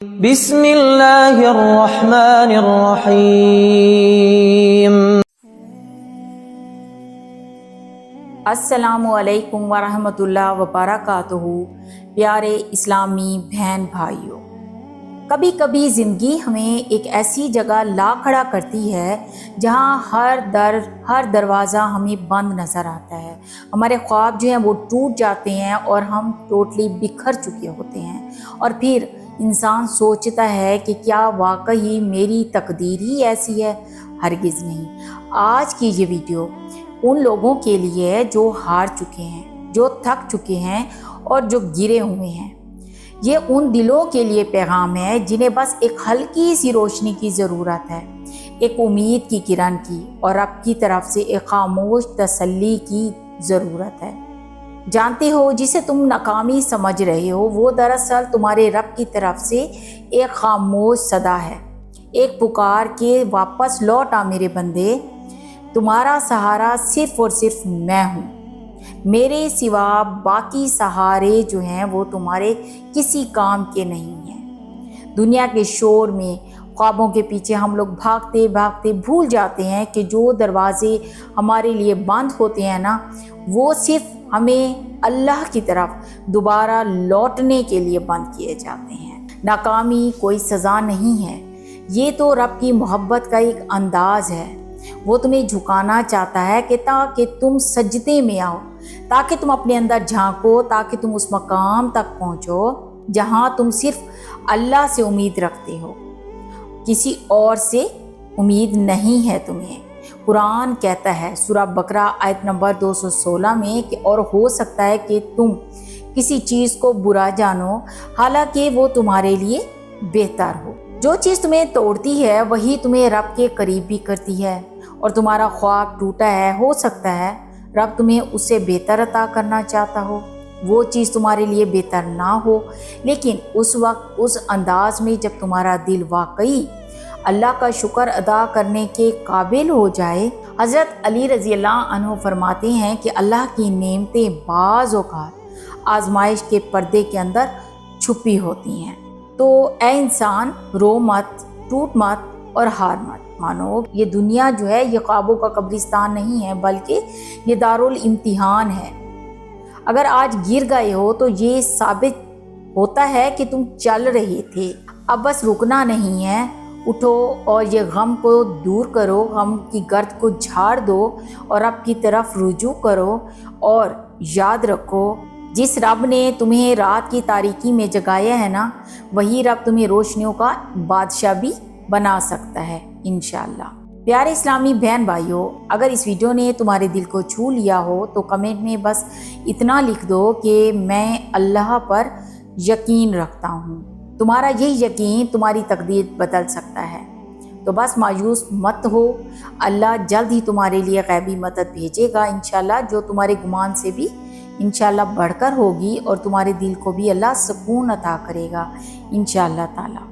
بسم اللہ الرحمن الرحیم۔ السلام علیکم ورحمۃ اللہ وبرکاتہ۔ پیارے اسلامی بہن بھائیوں، کبھی کبھی زندگی ہمیں ایک ایسی جگہ لا کھڑا کرتی ہے جہاں ہر دروازہ ہمیں بند نظر آتا ہے۔ ہمارے خواب جو ہیں وہ ٹوٹ جاتے ہیں اور ہم ٹوٹلی بکھر چکے ہوتے ہیں، اور پھر انسان سوچتا ہے کہ کیا واقعی میری تقدیر ہی ایسی ہے؟ ہرگز نہیں۔ آج کی یہ ویڈیو ان لوگوں کے لیے ہے جو ہار چکے ہیں، جو تھک چکے ہیں اور جو گرے ہوئے ہیں۔ یہ ان دلوں کے لیے پیغام ہے جنہیں بس ایک ہلکی سی روشنی کی ضرورت ہے، ایک امید کی کرن کی، اور رب کی طرف سے ایک خاموش تسلی کی ضرورت ہے۔ جانتے ہو، جسے تم ناکامی سمجھ رہے ہو وہ دراصل تمہارے رب کی طرف سے ایک خاموش صدا ہے، ایک پکار کے واپس لوٹ آ میرے بندے، تمہارا سہارا صرف اور صرف میں ہوں، میرے سوا باقی سہارے جو ہیں وہ تمہارے کسی کام کے نہیں ہیں۔ دنیا کے شور میں خوابوں کے پیچھے ہم لوگ بھاگتے بھاگتے بھول جاتے ہیں کہ جو دروازے ہمارے لیے بند ہوتے ہیں نا، وہ صرف ہمیں اللہ کی طرف دوبارہ لوٹنے کے لیے بند کیے جاتے ہیں۔ ناکامی کوئی سزا نہیں ہے، یہ تو رب کی محبت کا ایک انداز ہے۔ وہ تمہیں جھکانا چاہتا ہے کہ تاکہ تم سجدے میں آؤ، تاکہ تم اپنے اندر جھانکو، تاکہ تم اس مقام تک پہنچو جہاں تم صرف اللہ سے امید رکھتے ہو، کسی اور سے امید نہیں ہے تمہیں۔ قرآن کہتا ہے سورہ بقرہ آیت نمبر 216 میں کہ اور ہو سکتا ہے کہ تم کسی چیز کو برا جانو حالانکہ وہ تمہارے لیے بہتر ہو۔ جو چیز تمہیں توڑتی ہے وہی تمہیں رب کے قریب بھی کرتی ہے، اور تمہارا خواب ٹوٹا ہے، ہو سکتا ہے رب تمہیں اس سے بہتر عطا کرنا چاہتا ہو۔ وہ چیز تمہارے لیے بہتر نہ ہو، لیکن اس وقت اس انداز میں جب تمہارا دل واقعی اللہ کا شکر ادا کرنے کے قابل ہو جائے۔ حضرت علی رضی اللہ عنہ فرماتے ہیں کہ اللہ کی نعمتیں بعض اوقات آزمائش کے پردے کے اندر چھپی ہوتی ہیں۔ تو اے انسان، رو مت، ٹوٹ مت اور ہار مت مانو۔ یہ دنیا جو ہے یہ خوابوں کا قبرستان نہیں ہے، بلکہ یہ دارالامتحان ہے۔ اگر آج گر گئے ہو تو یہ ثابت ہوتا ہے کہ تم چل رہے تھے، اب بس رکنا نہیں ہے۔ اٹھو اور یہ غم کو دور کرو، غم کی گرد کو جھاڑ دو اور رب کی طرف رجوع کرو، اور یاد رکھو جس رب نے تمہیں رات کی تاریکی میں جگایا ہے نا، وہی رب تمہیں روشنیوں کا بادشاہ بھی بنا سکتا ہے انشاءاللہ۔ پیارے اسلامی بہن بھائیوں، اگر اس ویڈیو نے تمہارے دل کو چھو لیا ہو تو کمنٹ میں بس اتنا لکھ دو کہ میں اللہ پر یقین رکھتا ہوں۔ تمہارا یہی یقین تمہاری تقدیر بدل سکتا ہے۔ تو بس مایوس مت ہو، اللہ جلد ہی تمہارے لیے غیبی مدد بھیجے گا انشاءاللہ، جو تمہارے گمان سے بھی انشاءاللہ بڑھ کر ہوگی، اور تمہارے دل کو بھی اللہ سکون عطا کرے گا انشاءاللہ تعالی۔